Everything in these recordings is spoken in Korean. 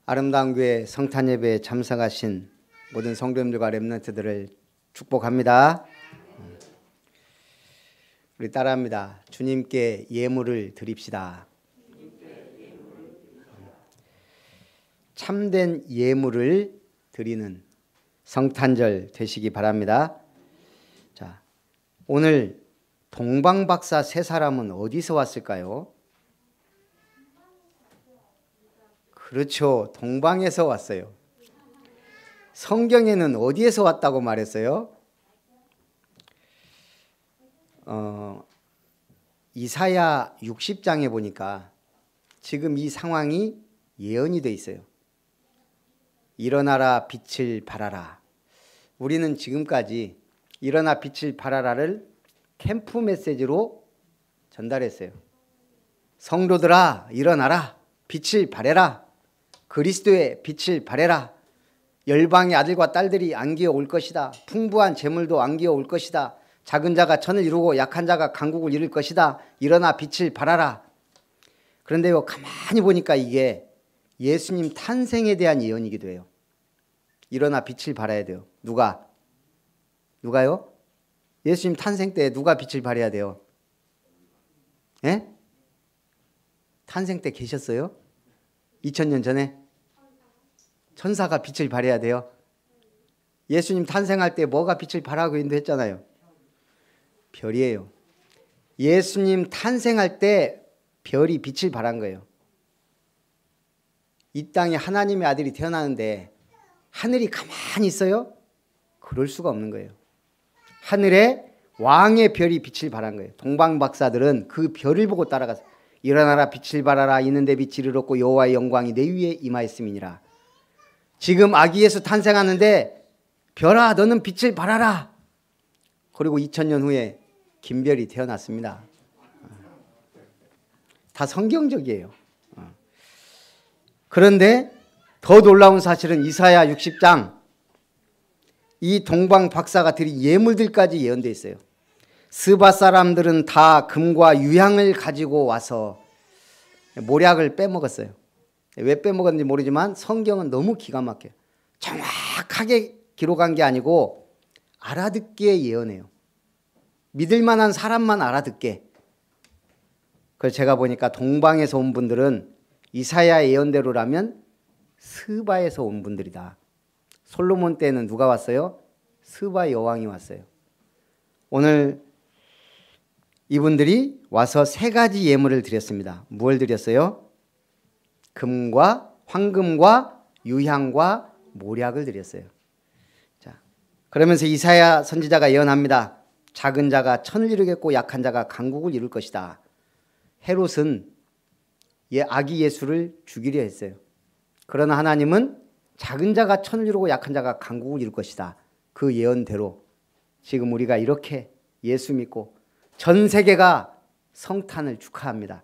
아름다운 교회 성탄 예배에 참석하신 모든 성도님들과 렘넌트들을 축복합니다. 우리 따라합니다. 주님께 예물을 드립시다. 참된 예물을 드리는 성탄절 되시기 바랍니다. 자, 오늘 동방박사 세 사람은 어디서 왔을까요? 그렇죠. 동방에서 왔어요. 성경에는 어디에서 왔다고 말했어요? 이사야 60장에 보니까 지금 이 상황이 예언이 돼 있어요. 일어나라 빛을 발하라. 우리는 지금까지 일어나 빛을 발하라를 캠프 메시지로 전달했어요. 성도들아 일어나라 빛을 발해라. 그리스도의 빛을 발해라. 열방의 아들과 딸들이 안기어 올 것이다. 풍부한 재물도 안기어 올 것이다. 작은 자가 천을 이루고 약한 자가 강국을 이룰 것이다. 일어나 빛을 발하라. 그런데요, 가만히 보니까 이게 예수님 탄생에 대한 예언이기도 해요. 일어나 빛을 발해야 돼요. 누가요? 예수님 탄생 때 누가 빛을 발해야 돼요? 예? 탄생 때 계셨어요? 2000년 전에? 천사가 빛을 발해야 돼요. 예수님 탄생할 때 뭐가 빛을 발하고 인도했잖아요. 별이에요. 예수님 탄생할 때 별이 빛을 발한 거예요. 이 땅에 하나님의 아들이 태어나는데 하늘이 가만히 있어요? 그럴 수가 없는 거예요. 하늘에 왕의 별이 빛을 발한 거예요. 동방박사들은 그 별을 보고 따라가서 일어나라 빛을 발하라. 이는데 빛이 이르렀고 여호와의 영광이 내 위에 임하였음이니라. 지금 아기 예수 탄생하는데 별아 너는 빛을 발하라. 그리고 2000년 후에 김별이 태어났습니다. 다 성경적이에요. 그런데 더 놀라운 사실은 이사야 60장 이 동방 박사가 드린 예물들까지 예언되어 있어요. 스바 사람들은 다 금과 유향을 가지고 와서 모략을 빼먹었어요. 왜 빼먹었는지 모르지만 성경은 너무 기가 막혀요. 정확하게 기록한 게 아니고 알아듣기에 예언해요. 믿을 만한 사람만 알아듣게. 그래서 제가 보니까 동방에서 온 분들은 이사야 예언대로라면 스바에서 온 분들이다. 솔로몬 때는 누가 왔어요? 스바 여왕이 왔어요. 오늘 이분들이 와서 세 가지 예물을 드렸습니다. 무엇을 드렸어요? 금과 황금과 유향과 모략을 드렸어요. 자, 그러면서 이사야 선지자가 예언합니다. 작은 자가 천을 이루겠고 약한 자가 강국을 이룰 것이다. 헤롯은 아기 예수를 죽이려 했어요. 그러나 하나님은 작은 자가 천을 이루고 약한 자가 강국을 이룰 것이다. 그 예언대로 지금 우리가 이렇게 예수 믿고 전 세계가 성탄을 축하합니다.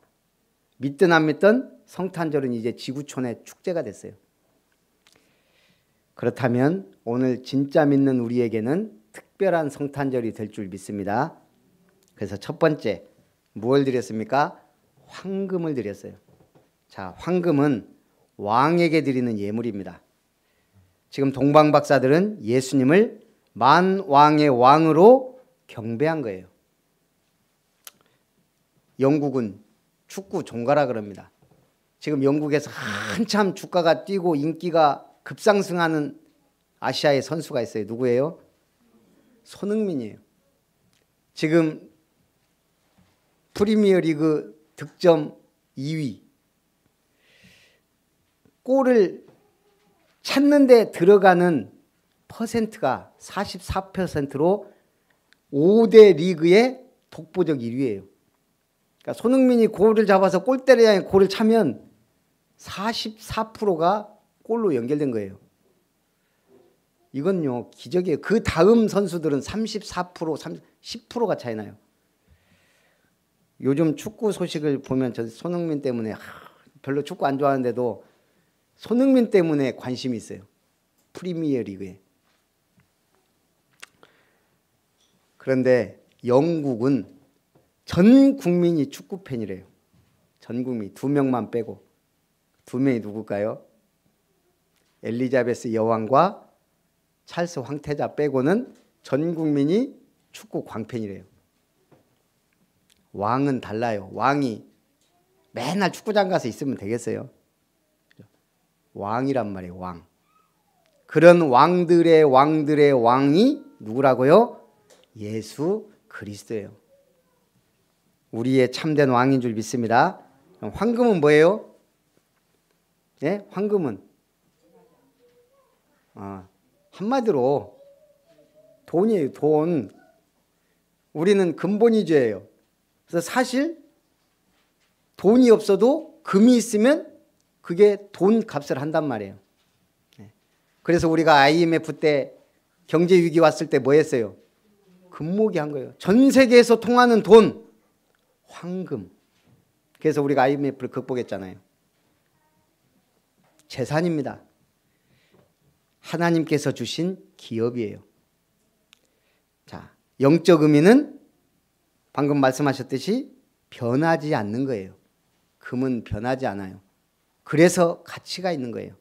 믿든 안 믿든 성탄절은 이제 지구촌의 축제가 됐어요. 그렇다면 오늘 진짜 믿는 우리에게는 특별한 성탄절이 될 줄 믿습니다. 그래서 첫 번째 무엇을 드렸습니까? 황금을 드렸어요. 자, 황금은 왕에게 드리는 예물입니다. 지금 동방박사들은 예수님을 만왕의 왕으로 경배한 거예요. 영국은 축구 종가라 그럽니다. 지금 영국에서 한참 주가가 뛰고 인기가 급상승하는 아시아의 선수가 있어요. 누구예요? 손흥민이에요. 지금 프리미어리그 득점 2위. 골을 찾는데 들어가는 퍼센트가 44%로 5대 리그의 독보적 1위예요. 그러니까 손흥민이 골을 잡아서 골대를 향해 골을 차면 44%가 골로 연결된 거예요. 이건요 기적이에요. 그 다음 선수들은 34%, 10%가 차이 나요. 요즘 축구 소식을 보면 저 손흥민 때문에 별로 축구 안 좋아하는데도 손흥민 때문에 관심이 있어요. 프리미어 리그에. 그런데 영국은 전 국민이 축구 팬이래요. 전 국민 2명만 빼고. 2명이 누굴까요? 엘리자베스 여왕과 찰스 황태자 빼고는 전 국민이 축구 광팬이래요. 왕은 달라요. 왕이 맨날 축구장 가서 있으면 되겠어요? 왕이란 말이에요. 왕. 그런 왕들의 왕이 누구라고요? 예수 그리스도예요. 우리의 참된 왕인 줄 믿습니다. 황금은 뭐예요? 예? 황금은 한마디로 돈이에요. 돈. 우리는 근본이죄예요. 그래서 사실 돈이 없어도 금이 있으면 그게 돈 값을 한단 말이에요. 그래서 우리가 IMF 때 경제 위기 왔을 때 뭐 했어요? 금모기 한 거예요. 전 세계에서 통하는 돈, 황금. 그래서 우리가 IMF를 극복했잖아요. 재산입니다. 하나님께서 주신 기업이에요. 자, 영적 의미는 방금 말씀하셨듯이 변하지 않는 거예요. 금은 변하지 않아요. 그래서 가치가 있는 거예요.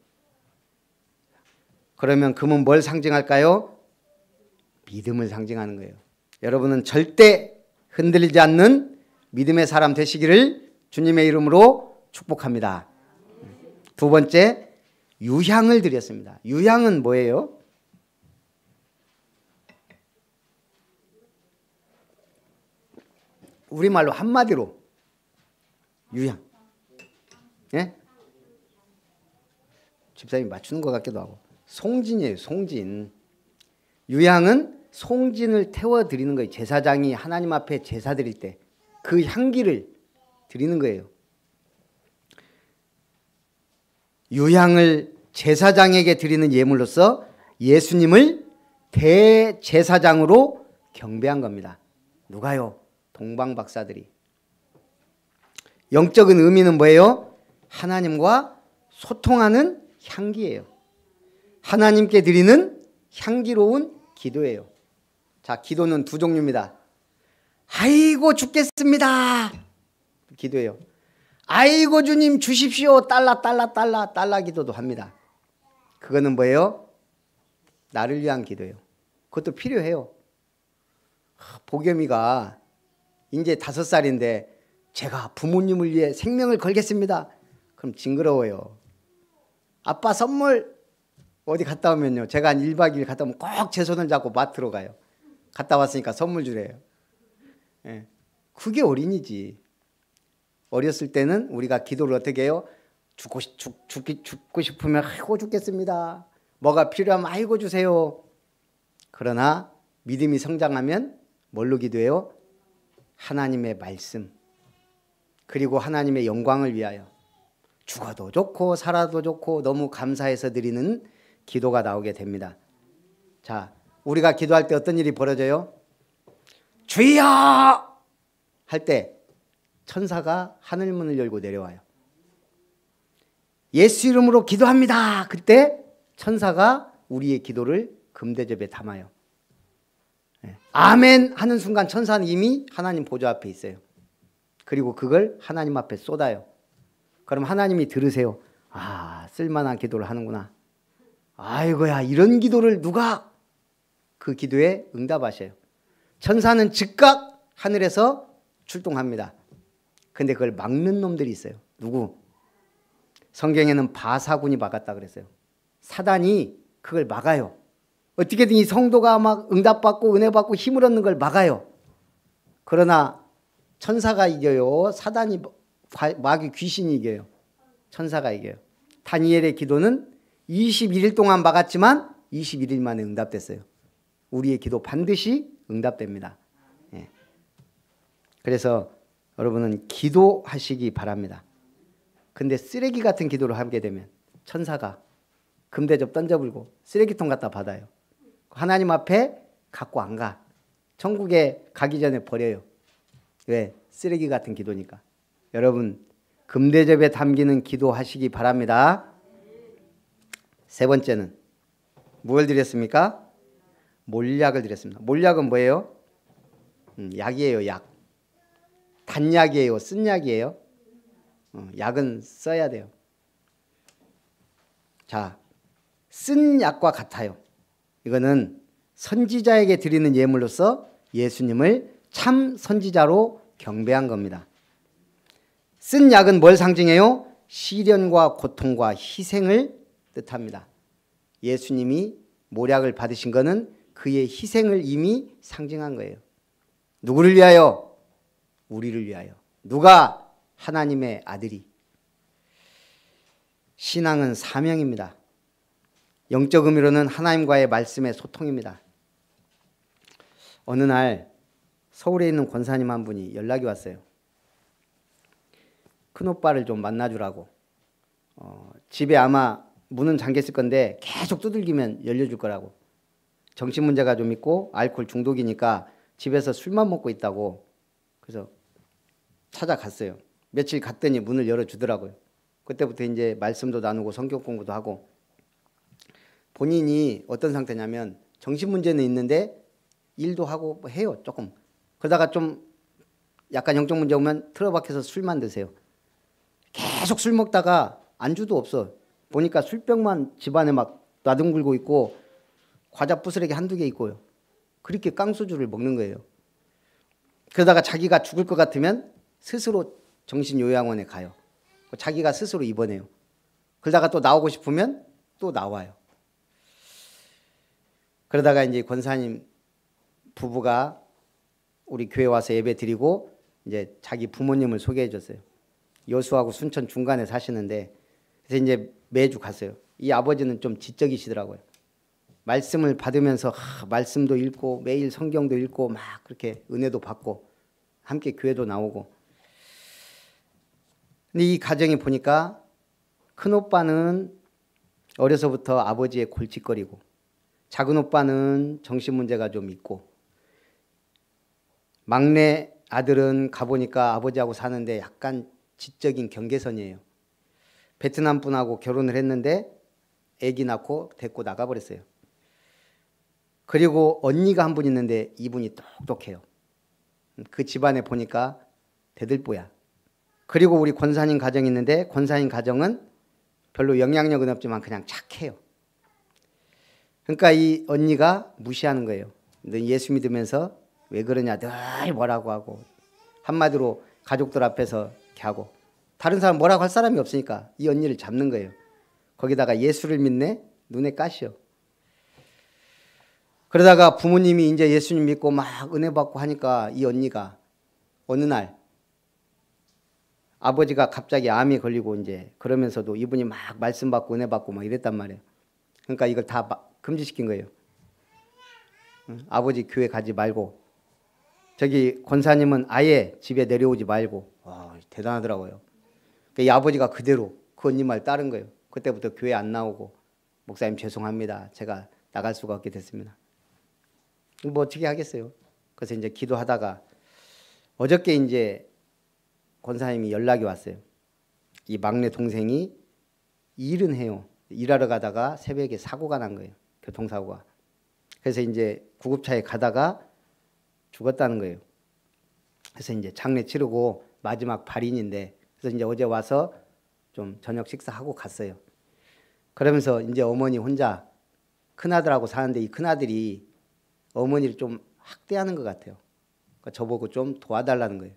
그러면 금은 뭘 상징할까요? 믿음을 상징하는 거예요. 여러분은 절대 흔들리지 않는 믿음의 사람 되시기를 주님의 이름으로 축복합니다. 두 번째, 유향을 드렸습니다. 유향은 뭐예요? 우리말로 한마디로 유향. 예? 집사님이 맞추는 것 같기도 하고. 송진이에요. 송진. 유향은 송진을 태워드리는 거예요. 제사장이 하나님 앞에 제사 드릴 때 그 향기를 드리는 거예요. 유향을 제사장에게 드리는 예물로서 예수님을 대제사장으로 경배한 겁니다. 누가요? 동방박사들이. 영적인 의미는 뭐예요? 하나님과 소통하는 향기예요. 하나님께 드리는 향기로운 기도예요. 자, 기도는 두 종류입니다. 아이고 죽겠습니다. 기도예요. 아이고 주님 주십시오. 달라 기도도 합니다. 그거는 뭐예요? 나를 위한 기도예요. 그것도 필요해요. 보겸이가 이제 5살인데 제가 부모님을 위해 생명을 걸겠습니다. 그럼 징그러워요. 아빠 선물 어디 갔다 오면요. 제가 한 1박 2일 갔다 오면 꼭 제 손을 잡고 마트로 가요. 갔다 왔으니까 선물 주래요. 예. 그게 어린이지. 어렸을 때는 우리가 기도를 어떻게 해요? 죽고 싶으면 아이고 죽겠습니다. 뭐가 필요하면 아이고 주세요. 그러나 믿음이 성장하면 뭘로 기도해요? 하나님의 말씀 그리고 하나님의 영광을 위하여 죽어도 좋고 살아도 좋고 너무 감사해서 드리는 기도가 나오게 됩니다. 자, 우리가 기도할 때 어떤 일이 벌어져요? 주여! 할 때 천사가 하늘문을 열고 내려와요. 예수 이름으로 기도합니다. 그때 천사가 우리의 기도를 금대접에 담아요. 아멘 하는 순간 천사는 이미 하나님 보좌 앞에 있어요. 그리고 그걸 하나님 앞에 쏟아요. 그럼 하나님이 들으세요. 아, 쓸만한 기도를 하는구나. 아이고야, 이런 기도를 누가 그 기도에 응답하셔요. 천사는 즉각 하늘에서 출동합니다. 근데 그걸 막는 놈들이 있어요. 누구? 성경에는 바사군이 막았다 그랬어요. 사단이 그걸 막아요. 어떻게든 이 성도가 막 응답받고 은혜받고 힘을 얻는 걸 막아요. 그러나 천사가 이겨요. 사단이 마귀 귀신이 이겨요. 천사가 이겨요. 다니엘의 기도는 21일 동안 막았지만 21일 만에 응답됐어요. 우리의 기도 반드시 응답됩니다. 예. 그래서 여러분은 기도하시기 바랍니다. 근데 쓰레기 같은 기도를 하게 되면 천사가 금대접 던져불고 쓰레기통 갖다 받아요. 하나님 앞에 갖고 안 가. 천국에 가기 전에 버려요. 왜? 쓰레기 같은 기도니까. 여러분 금대접에 담기는 기도하시기 바랍니다. 세 번째는 뭘 드렸습니까? 몰약을 드렸습니다. 몰약은 뭐예요? 약이에요. 약. 단약이에요. 쓴 약이에요. 약은 써야 돼요. 자, 쓴 약과 같아요. 이거는 선지자에게 드리는 예물로서 예수님을 참 선지자로 경배한 겁니다. 쓴 약은 뭘 상징해요? 시련과 고통과 희생을 뜻합니다. 예수님이 모략을 받으신 것은 그의 희생을 이미 상징한 거예요. 누구를 위하여? 우리를 위하여. 누가? 하나님의 아들이. 신앙은 사명입니다. 영적 의미로는 하나님과의 말씀의 소통입니다. 어느 날 서울에 있는 권사님 한 분이 연락이 왔어요. 큰오빠를 좀 만나주라고. 집에 아마 문은 잠겼을 건데 계속 두들기면 열려줄 거라고. 정신 문제가 좀 있고 알코올 중독이니까 집에서 술만 먹고 있다고. 그래서 찾아갔어요. 며칠 갔더니 문을 열어주더라고요. 그때부터 이제 말씀도 나누고 성경 공부도 하고. 본인이 어떤 상태냐면 정신 문제는 있는데 일도 하고 뭐 해요, 조금. 그러다가 좀 약간 영적 문제 오면 틀어박혀서 술만 드세요. 계속 술 먹다가 안주도 없어. 보니까 술병만 집안에 막 나둥글고 있고 과자 부스러기 한두 개 있고요. 그렇게 깡소주를 먹는 거예요. 그러다가 자기가 죽을 것 같으면 스스로 정신요양원에 가요. 자기가 스스로 입원해요. 그러다가 또 나오고 싶으면 또 나와요. 그러다가 이제 권사님 부부가 우리 교회 와서 예배 드리고 이제 자기 부모님을 소개해 줬어요. 여수하고 순천 중간에 사시는데, 그래서 이제 매주 갔어요. 이 아버지는 좀 지적이시더라고요. 말씀을 받으면서 말씀도 읽고 매일 성경도 읽고 막 그렇게 은혜도 받고 함께 교회도 나오고. 근데 이 가정이 보니까 큰오빠는 어려서부터 아버지의 골칫거리고, 작은 오빠는 정신 문제가 좀 있고, 막내 아들은 가보니까 아버지하고 사는데 약간 지적인 경계선이에요. 베트남 분하고 결혼을 했는데 아기 낳고 데리고 나가버렸어요. 그리고 언니가 한 분 있는데 이분이 똑똑해요. 그 집안에 보니까 대들보야. 그리고 우리 권사님 가정이 있는데 권사님 가정은 별로 영향력은 없지만 그냥 착해요. 그러니까 이 언니가 무시하는 거예요. 너 예수 믿으면서 왜 그러냐, 늘 뭐라고 하고, 한마디로 가족들 앞에서 이렇게 하고, 다른 사람 뭐라고 할 사람이 없으니까 이 언니를 잡는 거예요. 거기다가 예수를 믿네? 눈에 가시오. 그러다가 부모님이 이제 예수님 믿고 막 은혜 받고 하니까 이 언니가 어느 날 아버지가 갑자기 암이 걸리고 이제 그러면서도 이분이 막 말씀 받고 은혜 받고 막 이랬단 말이에요. 그러니까 이걸 다 금지시킨 거예요. 아버지 교회 가지 말고, 저기 권사님은 아예 집에 내려오지 말고. 와, 대단하더라고요. 이 아버지가 그대로 그 언니 말 따른 거예요. 그때부터 교회 안 나오고, 목사님 죄송합니다, 제가 나갈 수가 없게 됐습니다. 뭐 어떻게 하겠어요. 그래서 이제 기도하다가 어저께 이제 권사님이 연락이 왔어요. 이 막내 동생이 일은 해요. 일하러 가다가 새벽에 사고가 난 거예요. 교통사고가. 그래서 이제 구급차에 가다가 죽었다는 거예요. 그래서 이제 장례 치르고 마지막 발인인데, 그래서 이제 어제 와서 좀 저녁 식사하고 갔어요. 그러면서 이제 어머니 혼자 큰아들하고 사는데 이 큰아들이 어머니를 좀 학대하는 것 같아요. 그러니까 저보고 좀 도와달라는 거예요.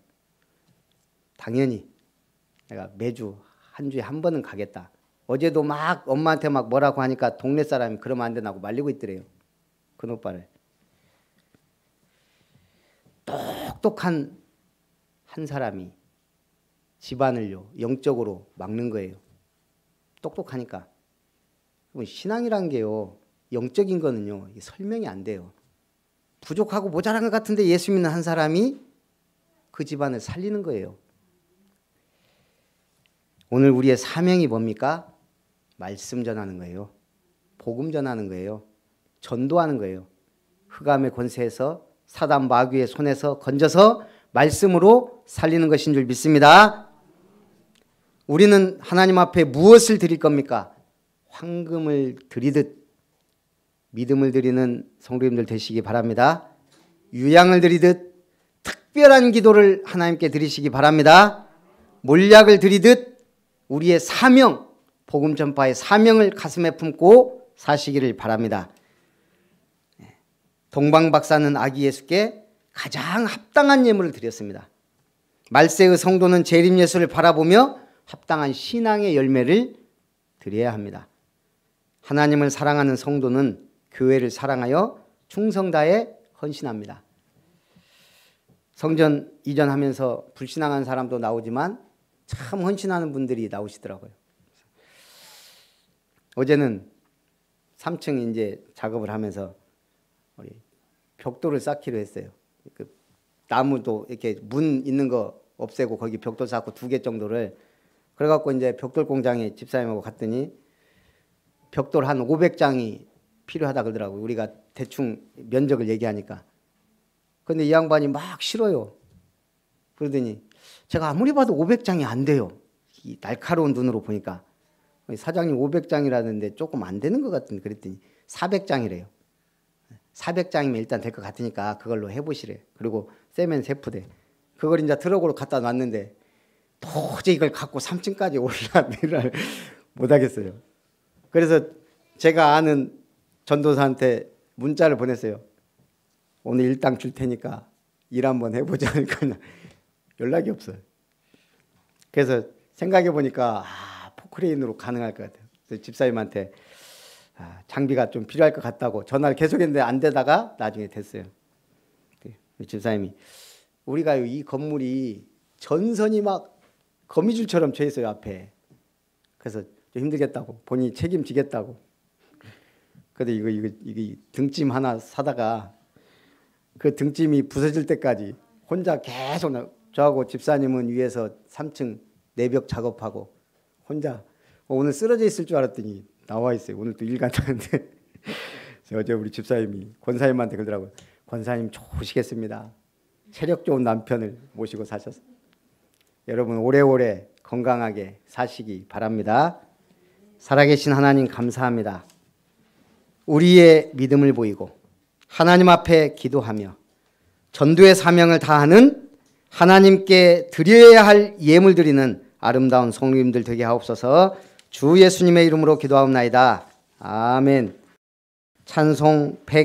당연히 내가 매주 한 주에 한 번은 가겠다. 어제도 막 엄마한테 막 뭐라고 하니까 동네 사람이 그러면 안 된다고 말리고 있더래요. 큰오빠를. 똑똑한 한 사람이 집안을요 영적으로 막는 거예요. 똑똑하니까. 신앙이란 게요, 영적인 거는요 설명이 안 돼요. 부족하고 모자란 것 같은데 예수 믿는 한 사람이 그 집안을 살리는 거예요. 오늘 우리의 사명이 뭡니까? 말씀 전하는 거예요. 복음 전하는 거예요. 전도하는 거예요. 흑암의 권세에서, 사단 마귀의 손에서 건져서 말씀으로 살리는 것인 줄 믿습니다. 우리는 하나님 앞에 무엇을 드릴 겁니까? 황금을 드리듯 믿음을 드리는 성도님들 되시기 바랍니다. 유향을 드리듯 특별한 기도를 하나님께 드리시기 바랍니다. 몰약을 드리듯 우리의 사명, 복음 전파의 사명을 가슴에 품고 사시기를 바랍니다. 동방 박사는 아기 예수께 가장 합당한 예물을 드렸습니다. 말세의 성도는 재림 예수를 바라보며 합당한 신앙의 열매를 드려야 합니다. 하나님을 사랑하는 성도는 교회를 사랑하여 충성 다해 헌신합니다. 성전 이전하면서 불신앙한 사람도 나오지만 참 헌신하는 분들이 나오시더라고요. 어제는 3층 이제 작업을 하면서 우리 벽돌을 쌓기로 했어요. 그 나무도 이렇게 문 있는 거 없애고 거기 벽돌 쌓고 2개 정도를, 그래갖고 이제 벽돌 공장에 집사님하고 갔더니 벽돌 한 500장이 필요하다 그러더라고요. 우리가 대충 면적을 얘기하니까. 근데 이 양반이 막 싫어요. 그러더니 제가 아무리 봐도 500장이 안 돼요. 이 날카로운 눈으로 보니까. 사장님 500장이라는데 조금 안 되는 것 같은데, 그랬더니 400장이래요. 400장이면 일단 될 것 같으니까 그걸로 해보시래. 그리고 세면 3푸대. 그걸 이제 트럭으로 갖다 놨는데 도저히 이걸 갖고 3층까지 올라내려 못하겠어요. 그래서 제가 아는 전도사한테 문자를 보냈어요. 오늘 일당 줄 테니까 일 한번 해보자니까 연락이 없어요. 그래서 생각해 보니까 포크레인으로 가능할 것 같아요. 그래서 집사님한테 장비가 좀 필요할 것 같다고 전화를 계속했는데 안 되다가 나중에 됐어요. 집사님이 우리가 이 건물이 전선이 막 거미줄처럼 쳐 있어요 앞에. 그래서 좀 힘들겠다고, 본인이 책임지겠다고. 근데 이거 등짐 하나 사다가 그 등짐이 부서질 때까지 혼자 계속 저하고 집사님은 위에서 3층 내벽 작업하고 혼자 오늘 쓰러져 있을 줄 알았더니 나와 있어요. 오늘 또 일 갔다는데 어제 우리 집사님이 권사님한테 그러더라고요. 권사님 좋으시겠습니다. 체력 좋은 남편을 모시고 사셔서. 여러분 오래오래 건강하게 사시기 바랍니다. 살아계신 하나님 감사합니다. 우리의 믿음을 보이고 하나님 앞에 기도하며 전도의 사명을 다하는 하나님께 드려야 할 예물 드리는 아름다운 성도님들 되게 하옵소서. 주 예수님의 이름으로 기도하옵나이다. 아멘. 찬송 100